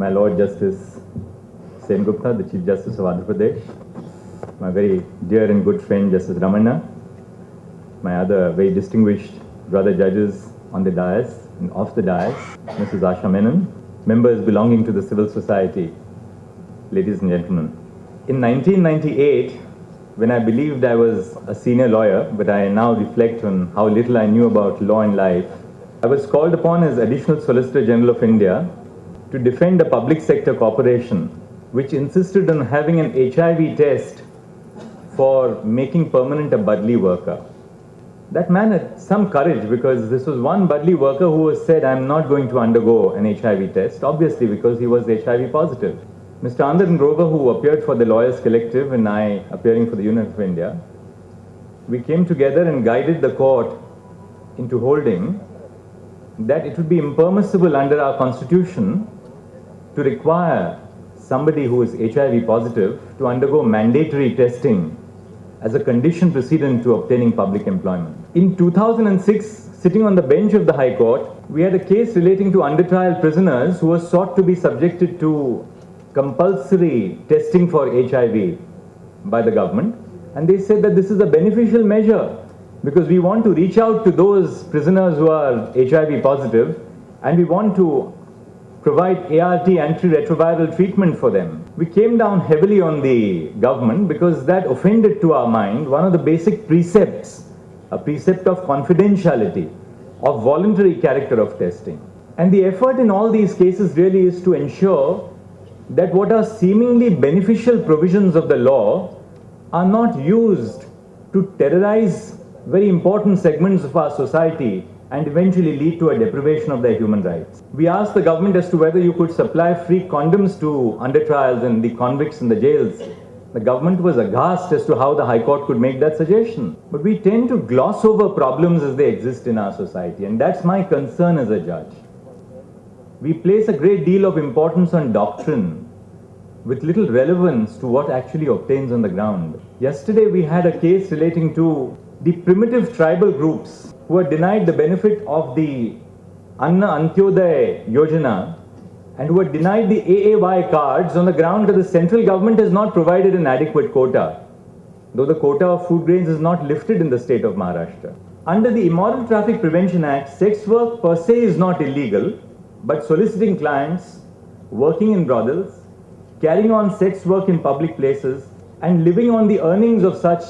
my Lord Justice Sen Gupta, the Chief Justice of Andhra Pradesh, my very dear and good friend Justice Ramanna, my other very distinguished brother judges on the dais and off the dais, Mrs. Asha Menon, members belonging to the civil society, ladies and gentlemen. In 1998, when I believed I was a senior lawyer, but I now reflect on how little I knew about law and life, I was called upon as Additional Solicitor General of India to defend a public sector corporation which insisted on having an HIV test for making permanent a Budli worker. That man had some courage, because this was one Budli worker who was said, I'm not going to undergo an HIV test, obviously because he was HIV positive. Mr. Anand Grover, who appeared for the Lawyers Collective, and I appearing for the Union of India, we came together and guided the court into holding that it would be impermissible under our constitution to require somebody who is HIV positive to undergo mandatory testing as a condition precedent to obtaining public employment. In 2006, sitting on the bench of the High Court, we had a case relating to under-trial prisoners who were sought to be subjected to compulsory testing for HIV by the government. And they said that this is a beneficial measure because we want to reach out to those prisoners who are HIV positive, and we want to provide ART, antiretroviral treatment for them. We came down heavily on the government because that offended to our mind one of the basic precepts, a precept of confidentiality, of voluntary character of testing. And the effort in all these cases really is to ensure that what are seemingly beneficial provisions of the law are not used to terrorize very important segments of our society and eventually lead to a deprivation of their human rights. We asked the government as to whether you could supply free condoms to under-trials and the convicts in the jails. The government was aghast as to how the High Court could make that suggestion. But we tend to gloss over problems as they exist in our society, and that's my concern as a judge. We place a great deal of importance on doctrine with little relevance to what actually obtains on the ground. Yesterday we had a case relating to the primitive tribal groups who were denied the benefit of the Anna Antyodaya Yojana and who were denied the AAY cards on the ground that the central government has not provided an adequate quota, though the quota of food grains is not lifted in the state of Maharashtra. Under the Immoral Traffic Prevention Act, sex work per se is not illegal, but soliciting clients, working in brothels, carrying on sex work in public places, and living on the earnings of such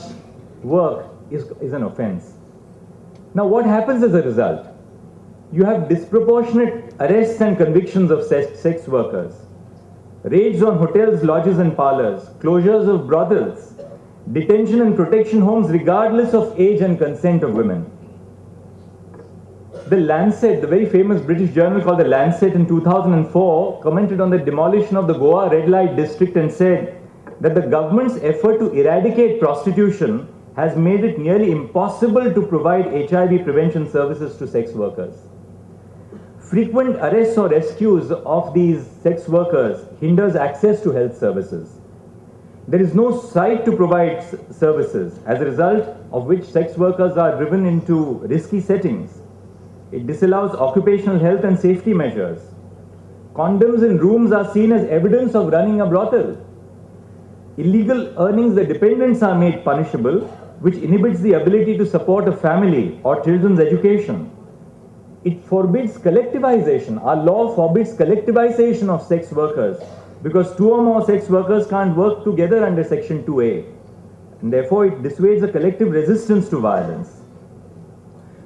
work is an offense. Now, what happens as a result? You have disproportionate arrests and convictions of sex workers, raids on hotels, lodges and parlors, closures of brothels, detention and protection homes regardless of age and consent of women. The Lancet, the very famous British journal called the Lancet in 2004, commented on the demolition of the Goa red light district and said that the government's effort to eradicate prostitution has made it nearly impossible to provide HIV prevention services to sex workers. Frequent arrests or rescues of these sex workers hinders access to health services. There is no site to provide services, as a result of which sex workers are driven into risky settings. It disallows occupational health and safety measures. Condoms in rooms are seen as evidence of running a brothel. Illegal earnings, the dependents are made punishable, which inhibits the ability to support a family or children's education. It forbids collectivization. Our law forbids collectivization of sex workers because two or more sex workers can't work together under Section 2A. And therefore, it dissuades a collective resistance to violence.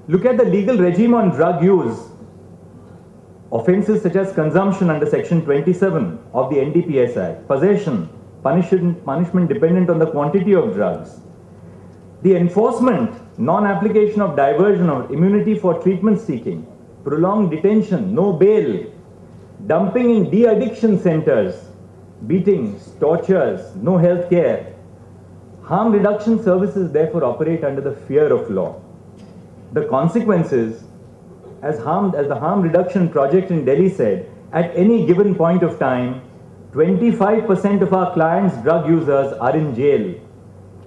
Look at the legal regime on drug use. Offenses such as consumption under Section 27 of the NDPS Act, possession, punishment dependent on the quantity of drugs. The enforcement, non-application of diversion or immunity for treatment seeking, prolonged detention, no bail, dumping in de-addiction centers, beatings, tortures, no health care. Harm reduction services therefore operate under the fear of law. The consequences, as the Harm Reduction Project in Delhi said, at any given point of time, 25% of our clients' drug users are in jail.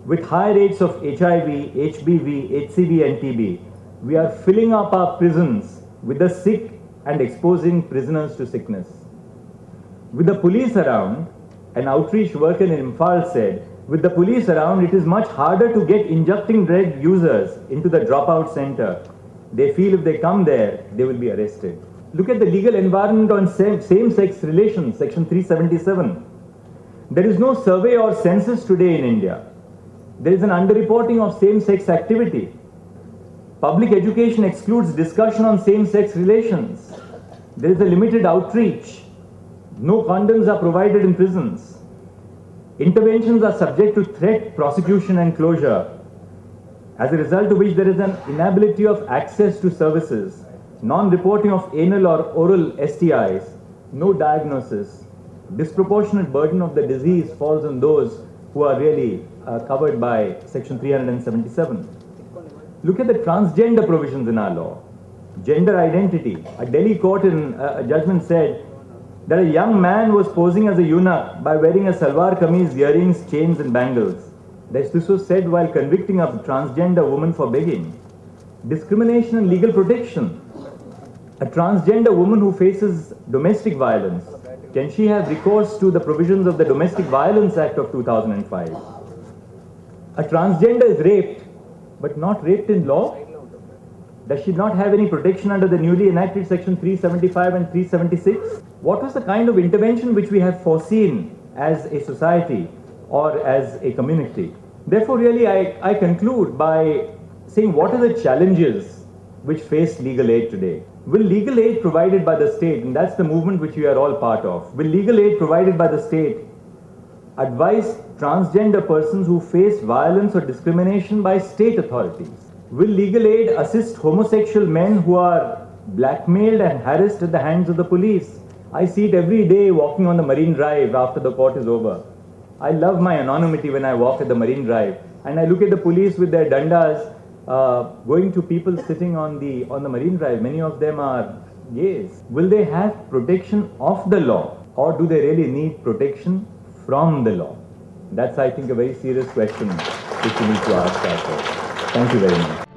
With high rates of HIV, HBV, HCV and TB, we are filling up our prisons with the sick and exposing prisoners to sickness. With the police around, an outreach worker in Imphal said, with the police around, it is much harder to get injecting drug users into the dropout center. They feel if they come there, they will be arrested. Look at the legal environment on same-sex relations, section 377. There is no survey or census today in India. There is an underreporting of same-sex activity. Public education excludes discussion on same-sex relations. There is a limited outreach. No condoms are provided in prisons. Interventions are subject to threat, prosecution and closure, as a result of which there is an inability of access to services, non-reporting of anal or oral STIs, no diagnosis. Disproportionate burden of the disease falls on those who are really covered by section 377. Look at the transgender provisions in our law. Gender identity. A Delhi court in a judgment said that a young man was posing as a eunuch by wearing a salwar kameez, earrings, chains and bangles. This was said while convicting a transgender woman for begging. Discrimination and legal protection. A transgender woman who faces domestic violence, can she have recourse to the provisions of the Domestic Violence Act of 2005? A transgender is raped, but not raped in law? Does she not have any protection under the newly enacted section 375 and 376? What was the kind of intervention which we have foreseen as a society or as a community? Therefore, really, I conclude by saying what are the challenges which face legal aid today? Will legal aid provided by the state, and that's the movement which we are all part of, will legal aid provided by the state advise transgender persons who face violence or discrimination by state authorities? Will legal aid assist homosexual men who are blackmailed and harassed at the hands of the police? I see it every day walking on the Marine Drive after the court is over. I love my anonymity when I walk at the Marine Drive, and I look at the police with their dandas going to people sitting on the Marine Drive. Many of them are gays. Will they have protection of the law, or do they really need protection from the law? That's, I think, a very serious question which we need to ask ourselves. Thank you very much.